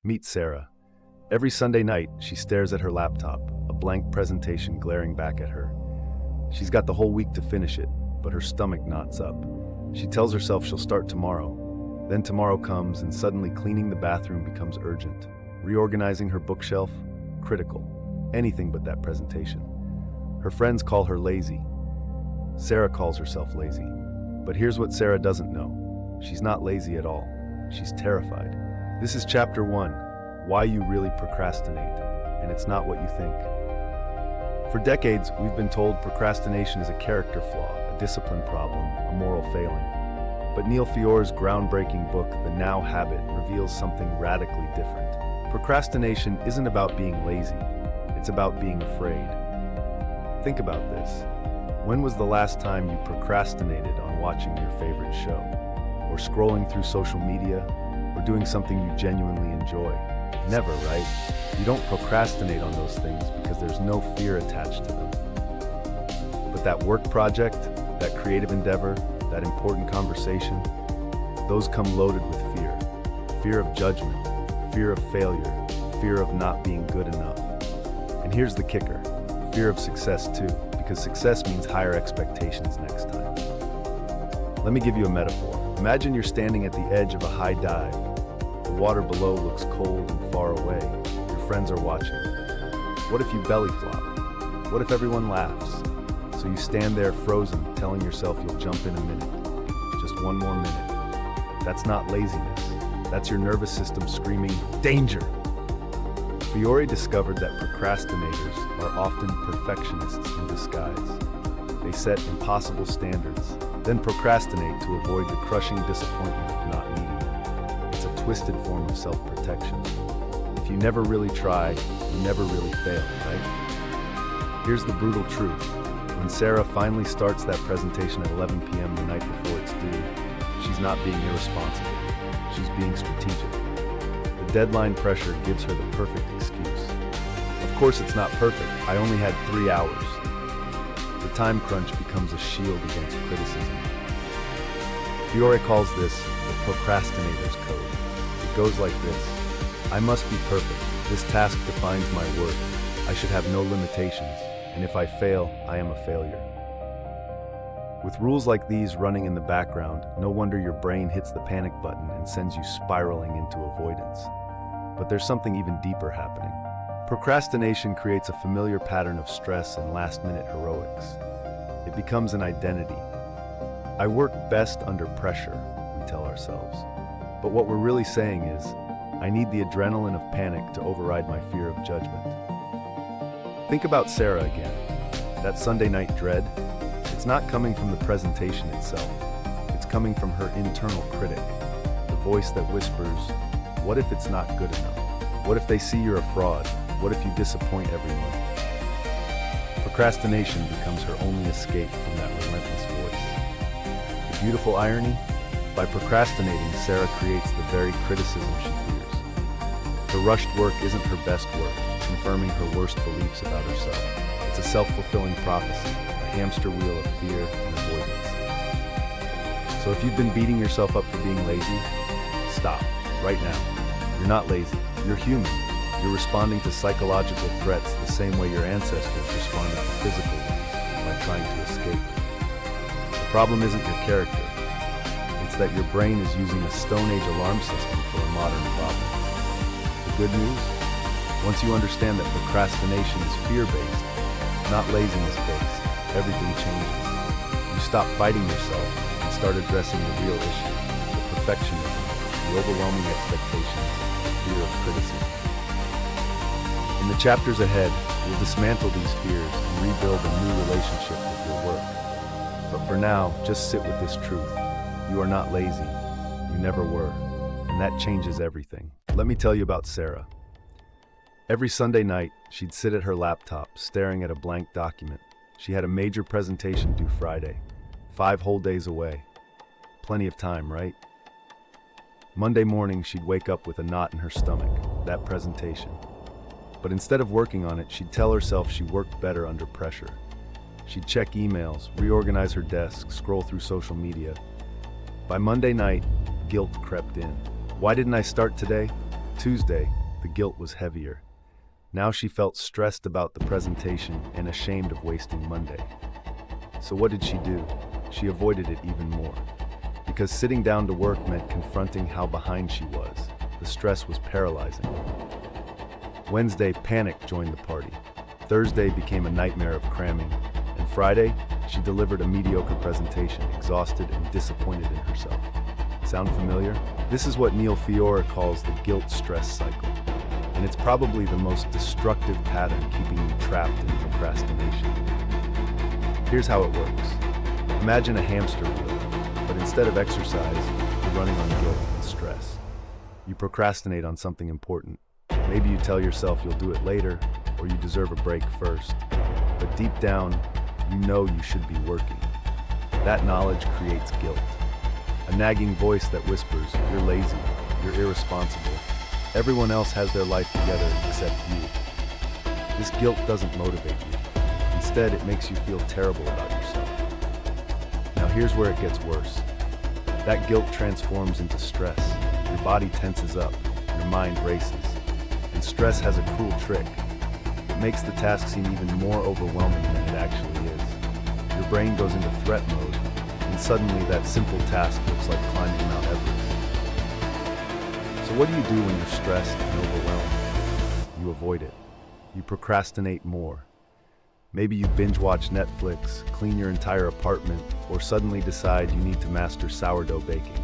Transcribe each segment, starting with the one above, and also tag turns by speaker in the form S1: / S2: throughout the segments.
S1: Meet Sarah. Every Sunday night, she stares at her laptop, a blank presentation glaring back at her. She's got the whole week to finish it, but her stomach knots up. She tells herself she'll start tomorrow. Then tomorrow comes, and suddenly cleaning the bathroom becomes urgent. Reorganizing her bookshelf, critical. Anything but that presentation. Her friends call her lazy. Sarah calls herself lazy. But here's what Sarah doesn't know. She's not lazy at all. She's terrified. This is Chapter 1, Why You Really Procrastinate, and it's not what you think. For decades, we've been told procrastination is a character flaw, a discipline problem, a moral failing. But Neil Fiore's groundbreaking book, The Now Habit, reveals something radically different. Procrastination isn't about being lazy, it's about being afraid. Think about this. When was the last time you procrastinated on watching your favorite show? Or scrolling through social media? Or doing something you genuinely enjoy? Never, right? You don't procrastinate on those things because there's no fear attached to them. But that work project, that creative endeavor, that important conversation, those come loaded with fear. Fear of judgment, fear of failure, fear of not being good enough. And here's the kicker, fear of success too, because success means higher expectations next time. Let me give you a metaphor. Imagine you're standing at the edge of a high dive. The water below looks cold and far away. Your friends are watching. What if you belly flop? What if everyone laughs? So you stand there frozen, telling yourself you'll jump in a minute. Just one more minute. That's not laziness. That's your nervous system screaming, danger! Fiore discovered that procrastinators are often perfectionists in disguise. They set impossible standards, then procrastinate to avoid the crushing disappointment of not meeting them. It's a twisted form of self-protection. If you never really try, you never really fail, right? Here's the brutal truth. When Sarah finally starts that presentation at 11 p.m. the night before it's due, she's not being irresponsible. She's being strategic. The deadline pressure gives her the perfect excuse. Of course it's not perfect. I only had 3 hours. The time crunch becomes a shield against criticism. Fiore calls this the procrastinator's code. It goes like this. I must be perfect. This task defines my worth. I should have no limitations. And if I fail, I am a failure. With rules like these running in the background, no wonder your brain hits the panic button and sends you spiraling into avoidance. But there's something even deeper happening. Procrastination creates a familiar pattern of stress and last-minute heroics. It becomes an identity. I work best under pressure, we tell ourselves. But what we're really saying is, I need the adrenaline of panic to override my fear of judgment. Think about Sarah again. That Sunday night dread, it's not coming from the presentation itself. It's coming from her internal critic, the voice that whispers, what if it's not good enough? What if they see you're a fraud? What if you disappoint everyone? Procrastination becomes her only escape from that relentless voice. The beautiful irony? By procrastinating, Sarah creates the very criticism she fears. Her rushed work isn't her best work, confirming her worst beliefs about herself. It's a self-fulfilling prophecy, a hamster wheel of fear and avoidance. So if you've been beating yourself up for being lazy, stop, right now. You're not lazy, you're human. You're responding to psychological threats the same way your ancestors responded to physical ones, by trying to escape. The problem isn't your character. It's that your brain is using a Stone Age alarm system for a modern problem. The good news? Once you understand that procrastination is fear-based, not laziness-based, everything changes. You stop fighting yourself and start addressing the real issue, the perfectionism, the overwhelming expectations, the fear of criticism. In the chapters ahead, we'll dismantle these fears and rebuild a new relationship with your work. But for now, just sit with this truth. You are not lazy. You never were. And that changes everything. Let me tell you about Sarah. Every Sunday night, she'd sit at her laptop, staring at a blank document. She had a major presentation due Friday. 5 whole days away. Plenty of time, right? Monday morning, she'd wake up with a knot in her stomach, that presentation. But instead of working on it, she'd tell herself she worked better under pressure. She'd check emails, reorganize her desk, scroll through social media. By Monday night, guilt crept in. Why didn't I start today? Tuesday, the guilt was heavier. Now she felt stressed about the presentation and ashamed of wasting Monday. So what did she do? She avoided it even more. Because sitting down to work meant confronting how behind she was. The stress was paralyzing. Wednesday, panic joined the party. Thursday became a nightmare of cramming. And Friday, she delivered a mediocre presentation, exhausted and disappointed in herself. Sound familiar? This is what Neil Fiore calls the guilt-stress cycle. And it's probably the most destructive pattern keeping you trapped in procrastination. Here's how it works. Imagine a hamster wheel, but instead of exercise, you're running on guilt and stress. You procrastinate on something important. Maybe you tell yourself you'll do it later, or you deserve a break first. But deep down, you know you should be working. That knowledge creates guilt. A nagging voice that whispers, you're lazy, you're irresponsible. Everyone else has their life together except you. This guilt doesn't motivate you. Instead, it makes you feel terrible about yourself. Now here's where it gets worse. That guilt transforms into stress. Your body tenses up, your mind races. And stress has a cruel trick. It makes the task seem even more overwhelming than it actually is. Your brain goes into threat mode, and suddenly that simple task looks like climbing Mount Everest. So what do you do when you're stressed and overwhelmed? You avoid it. You procrastinate more. Maybe you binge watch Netflix, clean your entire apartment, or suddenly decide you need to master sourdough baking.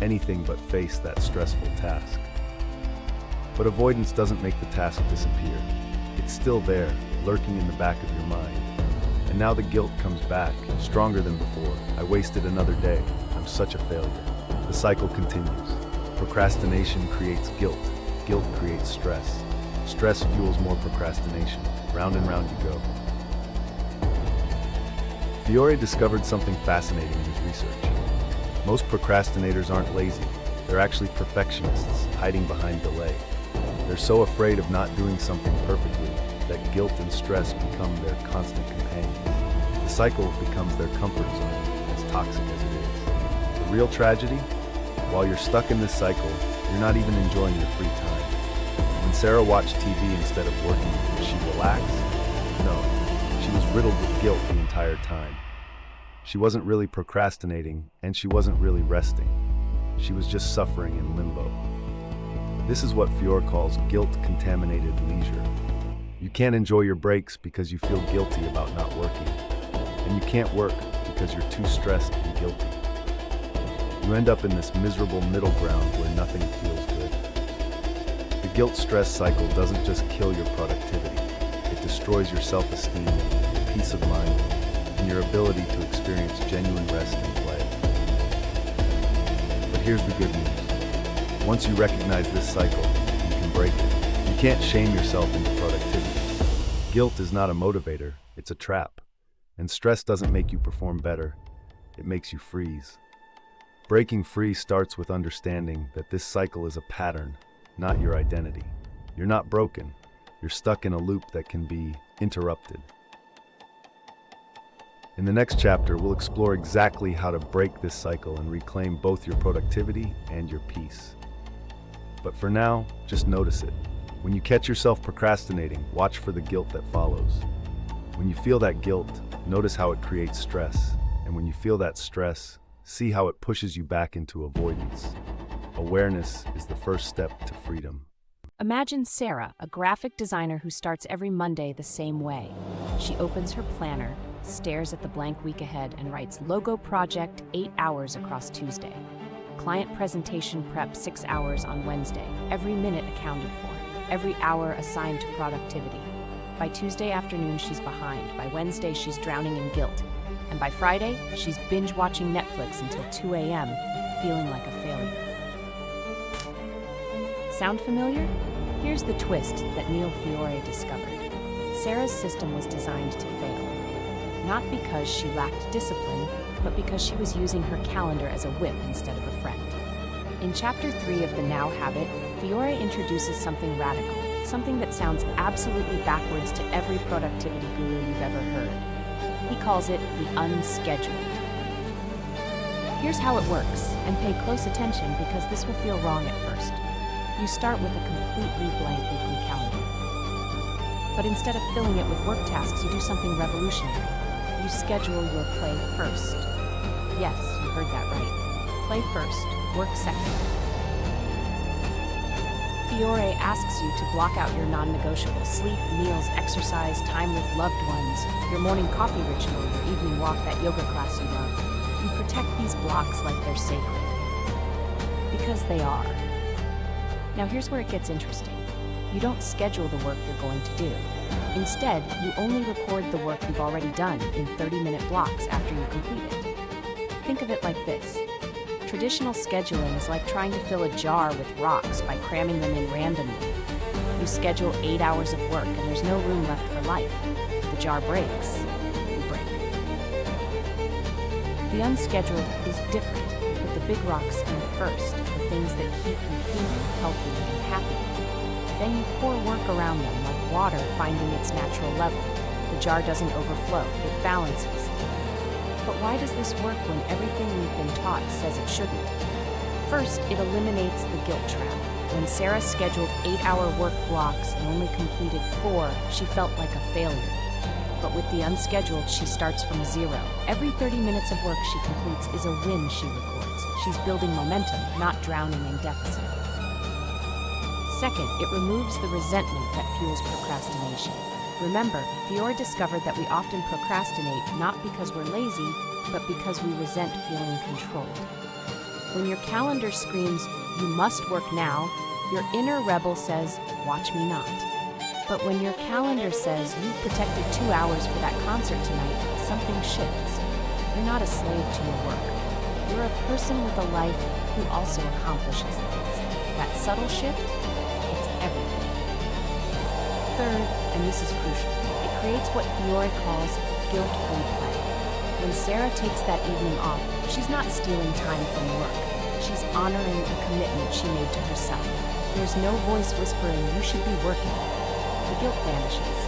S1: Anything but face that stressful task. But avoidance doesn't make the task disappear. It's still there, lurking in the back of your mind. And now the guilt comes back, stronger than before. I wasted another day. I'm such a failure. The cycle continues. Procrastination creates guilt. Guilt creates stress. Stress fuels more procrastination. Round and round you go. Fiore discovered something fascinating in his research. Most procrastinators aren't lazy. They're actually perfectionists, hiding behind delay. They're so afraid of not doing something perfectly that guilt and stress become their constant companions. The cycle becomes their comfort zone, as toxic as it is. The real tragedy? While you're stuck in this cycle, you're not even enjoying your free time. When Sarah watched TV instead of working, did she relax? No, she was riddled with guilt the entire time. She wasn't really procrastinating, and she wasn't really resting. She was just suffering in limbo. This is what Fiore calls guilt-contaminated leisure. You can't enjoy your breaks because you feel guilty about not working. And you can't work because you're too stressed and guilty. You end up in this miserable middle ground where nothing feels good. The guilt-stress cycle doesn't just kill your productivity. It destroys your self-esteem, your peace of mind, and your ability to experience genuine rest and play. But here's the good news. Once you recognize this cycle, you can break it. You can't shame yourself into productivity. Guilt is not a motivator, it's a trap. And stress doesn't make you perform better, it makes you freeze. Breaking free starts with understanding that this cycle is a pattern, not your identity. You're not broken, you're stuck in a loop that can be interrupted. In the next chapter, we'll explore exactly how to break this cycle and reclaim both your productivity and your peace. But for now, just notice it. When you catch yourself procrastinating, watch for the guilt that follows. When you feel that guilt, notice how it creates stress. And when you feel that stress, see how it pushes you back into avoidance. Awareness is the first step to freedom.
S2: Imagine Sarah, a graphic designer who starts every Monday the same way. She opens her planner, stares at the blank week ahead, and writes logo project 8 hours across Tuesday. Client presentation prep 6 hours on Wednesday, every minute accounted for, every hour assigned to productivity. By Tuesday afternoon, she's behind. By Wednesday, she's drowning in guilt. And by Friday, she's binge-watching Netflix until 2 a.m., feeling like a failure. Sound familiar? Here's the twist that Neil Fiore discovered. Sarah's system was designed to fail. Not because she lacked discipline, but because she was using her calendar as a whip instead of a friend. In Chapter 3 of The Now Habit, Fiore introduces something radical, something that sounds absolutely backwards to every productivity guru you've ever heard. He calls it the unscheduled. Here's how it works, and pay close attention because this will feel wrong at first. You start with a completely blank weekly calendar. But instead of filling it with work tasks, you do something revolutionary. You schedule your play first. Yes, you heard that right. Play first, work second. Fiore asks you to block out your non-negotiables: sleep, meals, exercise, time with loved ones, your morning coffee ritual, your evening walk, that yoga class you love. You protect these blocks like they're sacred. Because they are. Now here's where it gets interesting. You don't schedule the work you're going to do. Instead, you only record the work you've already done in 30-minute blocks after you complete it. Think of it like this. Traditional scheduling is like trying to fill a jar with rocks by cramming them in randomly. You schedule 8 hours of work and there's no room left for life. The jar breaks. You break. The unscheduled is different. Put the big rocks in first, the things that keep you thinking, healthy, and happy. Then you pour work around them like water finding its natural level. The jar doesn't overflow, it balances. But why does this work when everything we've been taught says it shouldn't? First, it eliminates the guilt trap. When Sarah scheduled 8-hour work blocks and only completed 4, she felt like a failure. But with the unscheduled, she starts from 0. Every 30 minutes of work she completes is a win, she records. She's building momentum, not drowning in deficit. Second, it removes the resentment that fuels procrastination. Remember, Fiore discovered that we often procrastinate not because we're lazy, but because we resent feeling controlled. When your calendar screams, "You must work now," your inner rebel says, "Watch me not." But when your calendar says, "You've protected 2 hours for that concert tonight," something shifts. You're not a slave to your work. You're a person with a life who also accomplishes things. That subtle shift, it's everything. Third, and this is crucial, it creates what Fiore calls guilt-free play. When Sarah takes that evening off, she's not stealing time from work. She's honoring a commitment she made to herself. There's no voice whispering, "You should be working." The guilt vanishes.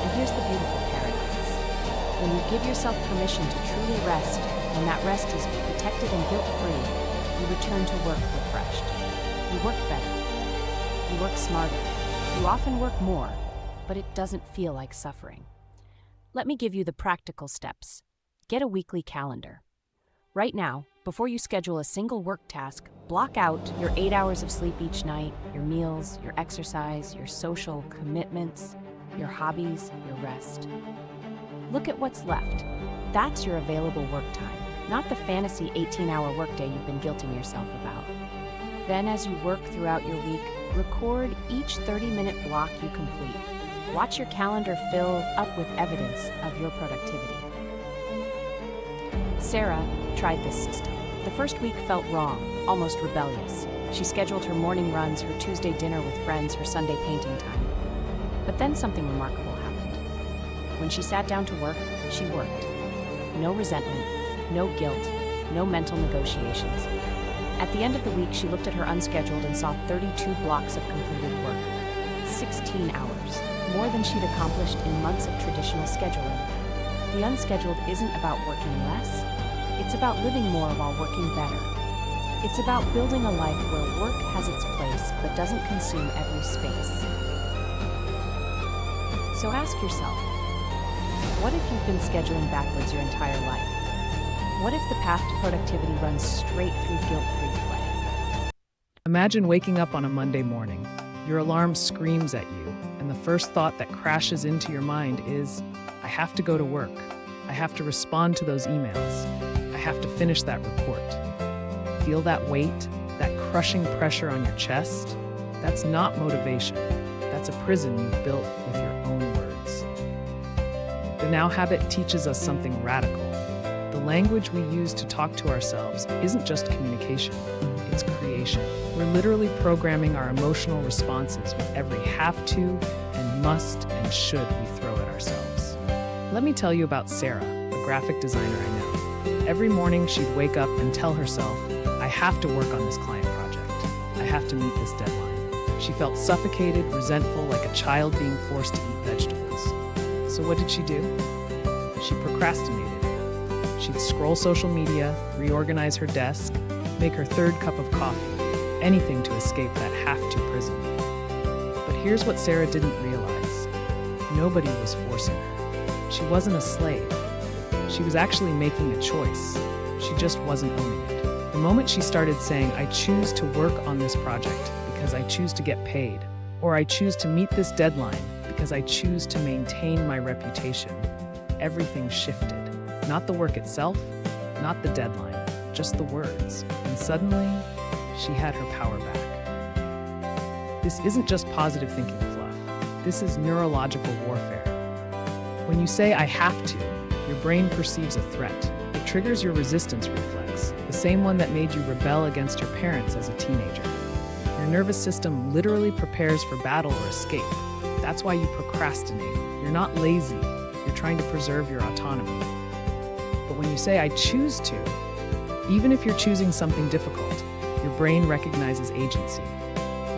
S2: And here's the beautiful paradox. When you give yourself permission to truly rest, when that rest is protected and guilt-free, you return to work refreshed. You work better. You work smarter. You often work more, but it doesn't feel like suffering. Let me give you the practical steps. Get a weekly calendar. Right now, before you schedule a single work task, block out your 8 hours of sleep each night, your meals, your exercise, your social commitments, your hobbies, your rest. Look at what's left. That's your available work time, not the fantasy 18-hour workday you've been guilting yourself about. Then, as you work throughout your week, record each 30-minute block you complete. Watch your calendar fill up with evidence of your productivity. Sarah tried this system. The first week felt wrong, almost rebellious. She scheduled her morning runs, her Tuesday dinner with friends, her Sunday painting time. But then something remarkable happened. When she sat down to work, she worked. No resentment, no guilt, no mental negotiations. At the end of the week, she looked at her unscheduled and saw 32 blocks of completed work. 16 hours, more than she'd accomplished in months of traditional scheduling. The unscheduled isn't about working less. It's about living more while working better. It's about building a life where work has its place but doesn't consume every space. So ask yourself, what if you've been scheduling backwards your entire life? What if the path to productivity runs straight through guilt-free play?
S3: Imagine waking up on a Monday morning. Your alarm screams at you, and the first thought that crashes into your mind is, I have to go to work. I have to respond to those emails. I have to finish that report. Feel that weight, that crushing pressure on your chest? That's not motivation. That's a prison you've built with your own words. The now habit teaches us something radical. The language we use to talk to ourselves isn't just communication, it's creation. We're literally programming our emotional responses with every have to and must and should we throw at ourselves. Let me tell you about Sarah, a graphic designer I know. Every morning she'd wake up and tell herself, I have to work on this client project. I have to meet this deadline. She felt suffocated, resentful, like a child being forced to eat vegetables. So what did she do? She procrastinated. She'd scroll social media, reorganize her desk, make her third cup of coffee, anything to escape that have-to prison. But here's what Sarah didn't realize. Nobody was forcing her. She wasn't a slave. She was actually making a choice. She just wasn't owning it. The moment she started saying, I choose to work on this project because I choose to get paid, or I choose to meet this deadline because I choose to maintain my reputation, everything shifted. Not the work itself, not the deadline, just the words. And suddenly, she had her power back. This isn't just positive thinking fluff. This is neurological warfare. When you say, I have to, your brain perceives a threat. It triggers your resistance reflex, the same one that made you rebel against your parents as a teenager. Your nervous system literally prepares for battle or escape. That's why you procrastinate. You're not lazy. You're trying to preserve your autonomy. But when you say, I choose to, even if you're choosing something difficult, your brain recognizes agency.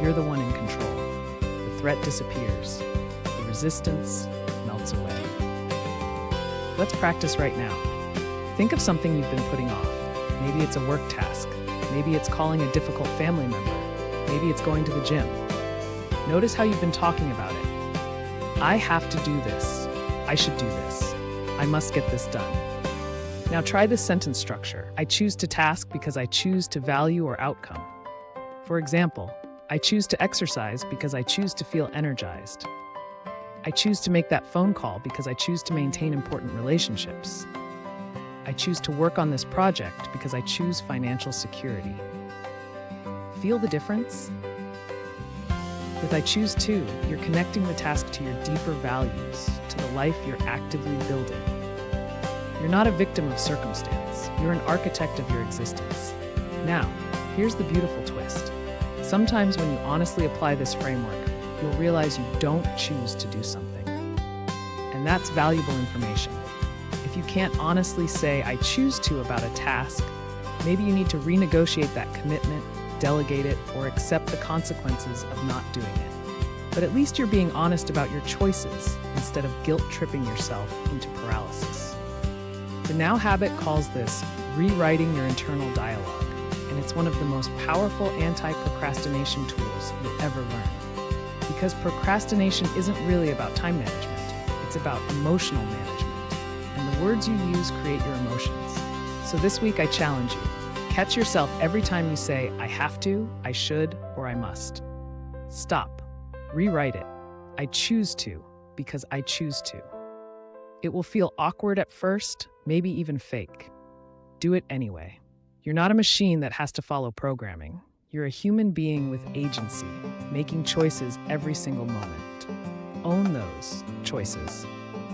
S3: You're the one in control. The threat disappears. The resistance melts away. Let's practice right now. Think of something you've been putting off. Maybe it's a work task. Maybe it's calling a difficult family member. Maybe it's going to the gym. Notice how you've been talking about it. I have to do this. I should do this. I must get this done. Now try this sentence structure. I choose to task because I choose to value or outcome. For example, I choose to exercise because I choose to feel energized. I choose to make that phone call because I choose to maintain important relationships. I choose to work on this project because I choose financial security. Feel the difference? With I choose to, you're connecting the task to your deeper values, to the life you're actively building. You're not a victim of circumstance. You're an architect of your existence. Now, here's the beautiful twist. Sometimes when you honestly apply this framework, you'll realize you don't choose to do something. And that's valuable information. If you can't honestly say, I choose to about a task, maybe you need to renegotiate that commitment, delegate it, or accept the consequences of not doing it. But at least you're being honest about your choices instead of guilt-tripping yourself into paralysis. The Now Habit calls this rewriting your internal dialogue, and it's one of the most powerful anti-procrastination tools you'll ever learn. Because procrastination isn't really about time management, it's about emotional management. And the words you use create your emotions. So this week I challenge you. Catch yourself every time you say, I have to, I should, or I must. Stop. Rewrite it. I choose to, because I choose to. It will feel awkward at first, maybe even fake. Do it anyway. You're not a machine that has to follow programming. You're a human being with agency, making choices every single moment. Own those choices.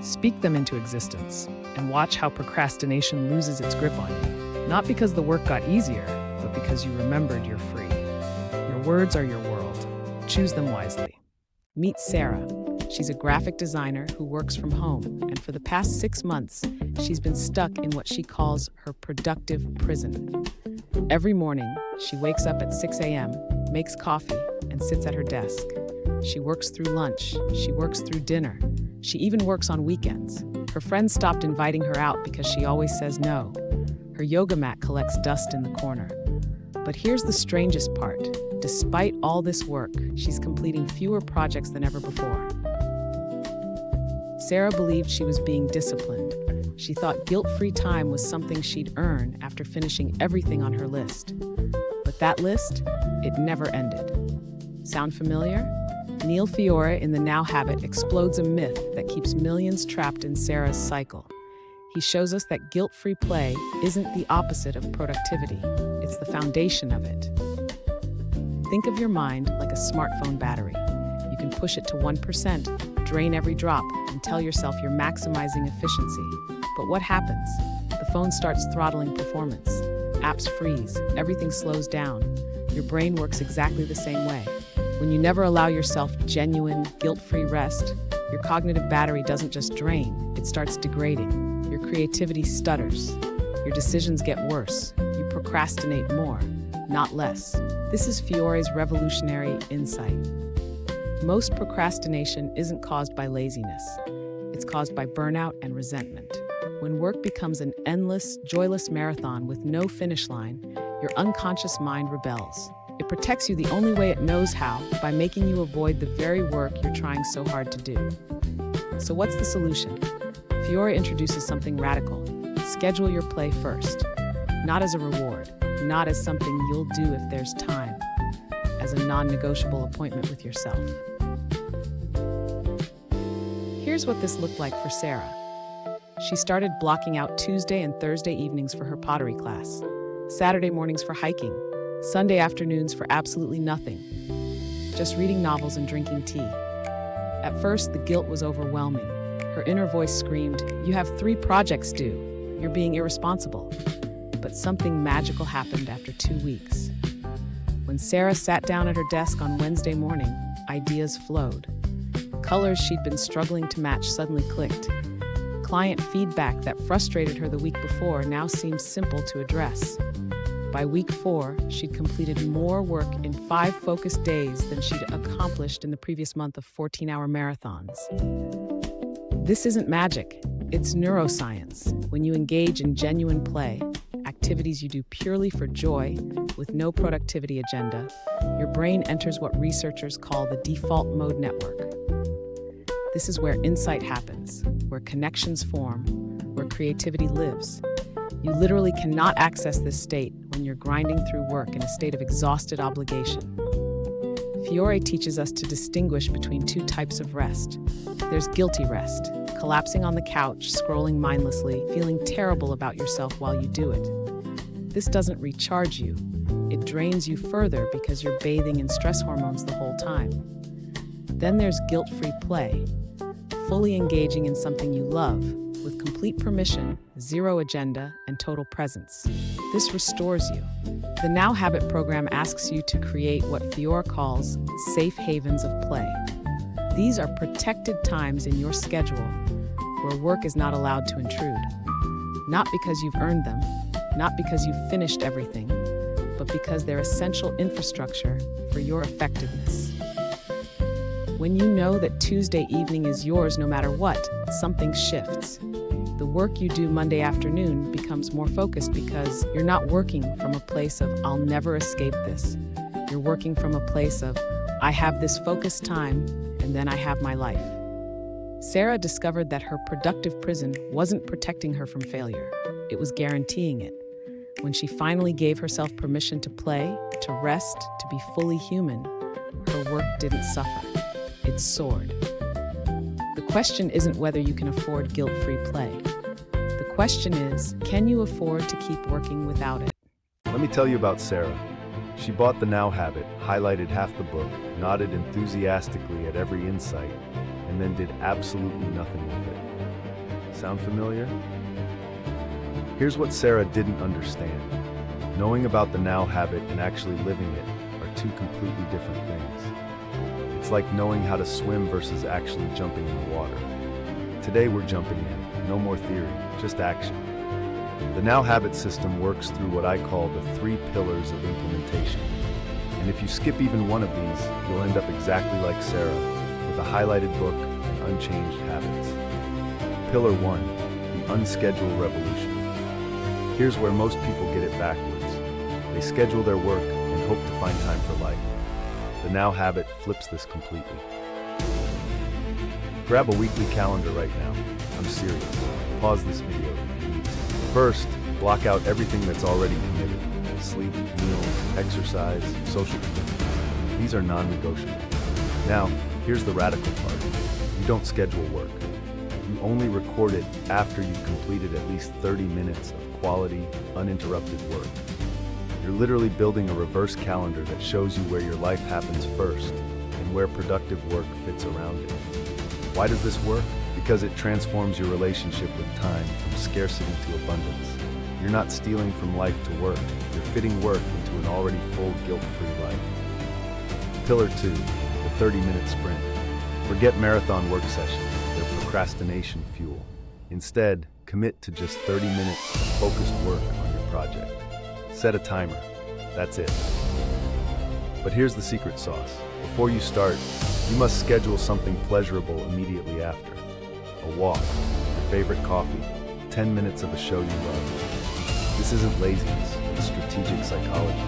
S3: Speak them into existence, and watch how procrastination loses its grip on you. Not because the work got easier, but because you remembered you're free. Your words are your world. Choose them wisely. Meet Sarah. She's a graphic designer who works from home, and for the past 6 months, she's been stuck in what she calls her productive prison. Every morning, she wakes up at 6 a.m., makes coffee, and sits at her desk. She works through lunch. She works through dinner. She even works on weekends. Her friends stopped inviting her out because she always says no. Her yoga mat collects dust in the corner. But here's the strangest part. Despite all this work, she's completing fewer projects than ever before. Sarah believed she was being disciplined. She thought guilt-free time was something she'd earn after finishing everything on her list. But that list, it never ended. Sound familiar? Neil Fiore in The Now Habit explodes a myth that keeps millions trapped in Sarah's cycle. He shows us that guilt-free play isn't the opposite of productivity. It's the foundation of it. Think of your mind like a smartphone battery. You can push it to 1%, drain every drop, and tell yourself you're maximizing efficiency. But what happens? The phone starts throttling performance. Apps freeze, everything slows down. Your brain works exactly the same way. When you never allow yourself genuine, guilt-free rest, your cognitive battery doesn't just drain, it starts degrading. Your creativity stutters. Your decisions get worse. You procrastinate more, not less. This is Fiore's revolutionary insight. Most procrastination isn't caused by laziness. It's caused by burnout and resentment. When work becomes an endless, joyless marathon with no finish line, your unconscious mind rebels. It protects you the only way it knows how, by making you avoid the very work you're trying so hard to do. So what's the solution? Fiore introduces something radical. Schedule your play first. Not as a reward, not as something you'll do if there's time, as a non-negotiable appointment with yourself. Here's what this looked like for Sarah. She started blocking out Tuesday and Thursday evenings for her pottery class, Saturday mornings for hiking, Sunday afternoons for absolutely nothing, just reading novels and drinking tea. At first, the guilt was overwhelming. Her inner voice screamed, "You have 3 projects due. You're being irresponsible." But something magical happened after 2 weeks. When Sarah sat down at her desk on Wednesday morning, ideas flowed. Colors she'd been struggling to match suddenly clicked. Client feedback that frustrated her the week before now seemed simple to address. By week 4, she'd completed more work in 5 focused days than she'd accomplished in the previous month of 14-hour marathons. This isn't magic, it's neuroscience. When you engage in genuine play, activities you do purely for joy, with no productivity agenda, your brain enters what researchers call the default mode network. This is where insight happens, where connections form, where creativity lives. You literally cannot access this state when you're grinding through work in a state of exhausted obligation. Fiore teaches us to distinguish between 2 types of rest. There's guilty rest, collapsing on the couch, scrolling mindlessly, feeling terrible about yourself while you do it. This doesn't recharge you. It drains you further because you're bathing in stress hormones the whole time. Then there's guilt-free play, fully engaging in something you love, with complete permission, zero agenda, and total presence. This restores you. The Now Habit program asks you to create what Fiore calls safe havens of play. These are protected times in your schedule where work is not allowed to intrude. Not because you've earned them, not because you've finished everything, but because they're essential infrastructure for your effectiveness. When you know that Tuesday evening is yours no matter what, something shifts. The work you do Monday afternoon becomes more focused because you're not working from a place of, "I'll never escape this." You're working from a place of, "I have this focused time, and then I have my life." Sarah discovered that her productive prison wasn't protecting her from failure. It was guaranteeing it. When she finally gave herself permission to play, to rest, to be fully human, her work didn't suffer. It soared. The question isn't whether you can afford guilt-free play. The question is, can you afford to keep working without it?
S1: Let me tell you about Sarah. She bought the Now Habit, highlighted half the book, nodded enthusiastically at every insight, and then did absolutely nothing with it. Sound familiar? Here's what Sarah didn't understand. Knowing about the Now Habit and actually living it are 2 completely different things. It's like knowing how to swim versus actually jumping in the water. Today we're jumping in, no more theory, just action. The Now Habit system works through what I call the 3 pillars of implementation. And if you skip even one of these, you'll end up exactly like Sarah, with a highlighted book and unchanged habits. Pillar 1, the unscheduled revolution. Here's where most people get it backwards. They schedule their work and hope to find time for life. The Now Habit flips this completely. Grab a weekly calendar right now. I'm serious. Pause this video if you need to. First, block out everything that's already committed. Sleep, meals, exercise, social commitments. These are non-negotiable. Now, here's the radical part. You don't schedule work. You only record it after you've completed at least 30 minutes of quality, uninterrupted work. You're literally building a reverse calendar that shows you where your life happens first and where productive work fits around it. Why does this work? Because it transforms your relationship with time from scarcity to abundance. You're not stealing from life to work. You're fitting work into an already full, guilt-free life. Pillar 2, the 30-minute sprint. Forget marathon work sessions. They're procrastination fuel. Instead, commit to just 30 minutes of focused work on your project. Set a timer. That's it. But here's the secret sauce. Before you start, you must schedule something pleasurable immediately after. A walk, your favorite coffee, 10 minutes of a show you love. This isn't laziness, it's strategic psychology.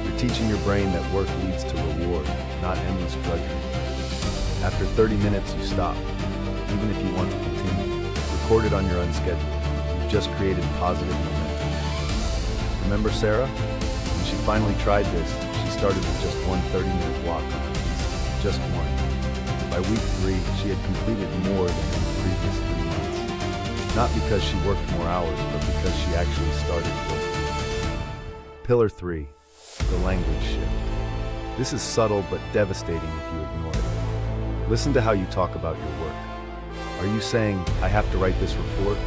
S1: Your teaching your brain that work leads to reward, not endless drudgery. After 30 minutes, you stop, even if you want to continue. Record it on your unscheduled. You've just created positive momentum. Remember Sarah? When she finally tried this, she started with just one 30-minute block on her list. Just one. By week 3, she had completed more than in the previous 3 months. Not because she worked more hours, but because she actually started working. Pillar 3, the language shift. This is subtle but devastating if you ignore it. Listen to how you talk about your work. Are you saying, I have to write this report,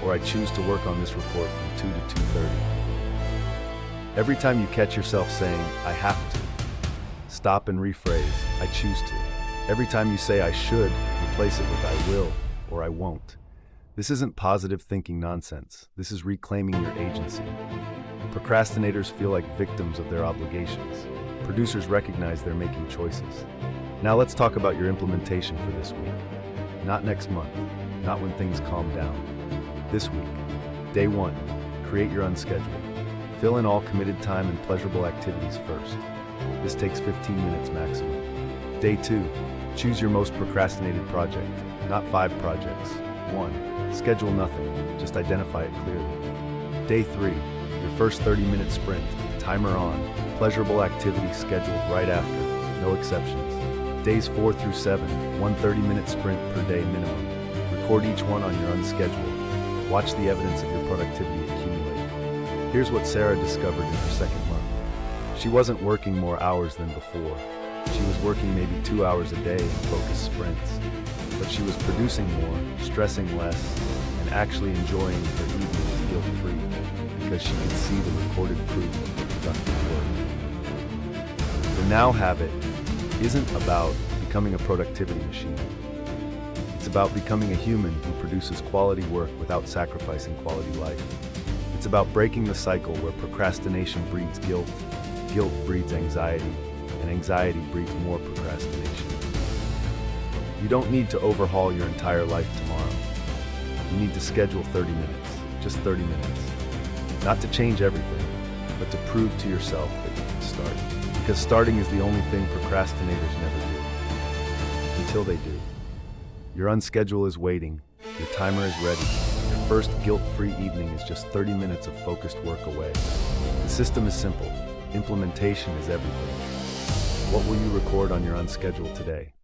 S1: or I choose to work on this report from 2 to 2:30? Every time you catch yourself saying, I have to, stop and rephrase, I choose to. Every time you say I should, replace it with I will or I won't. This isn't positive thinking nonsense. This is reclaiming your agency. Procrastinators feel like victims of their obligations. Producers recognize they're making choices. Now let's talk about your implementation for this week. Not next month, not when things calm down. This week, day 1, create your unscheduled. Fill in all committed time and pleasurable activities first. This takes 15 minutes maximum. Day 2, choose your most procrastinated project, not 5 projects. 1, schedule nothing, just identify it clearly. Day 3, your first 30-minute sprint, timer on, pleasurable activity scheduled right after, no exceptions. Days 4 through 7, one 30-minute sprint per day minimum. Record each one on your unscheduled. Watch the evidence of your productivity accumulate. Here's what Sarah discovered in her second month. She wasn't working more hours than before. She was working maybe 2 hours a day in focused sprints. But she was producing more, stressing less, and actually enjoying her evenings guilt-free because she could see the recorded proof of her productive work. The now habit isn't about becoming a productivity machine. It's about becoming a human who produces quality work without sacrificing quality life. It's about breaking the cycle where procrastination breeds guilt, guilt breeds anxiety, and anxiety breeds more procrastination. You don't need to overhaul your entire life tomorrow. You need to schedule 30 minutes, just 30 minutes. Not to change everything, but to prove to yourself that you can start. Because starting is the only thing procrastinators never do. Until they do. Your unschedule is waiting, your timer is ready. Your first guilt-free evening is just 30 minutes of focused work away. The system is simple. Implementation is everything. What will you record on your unscheduled today?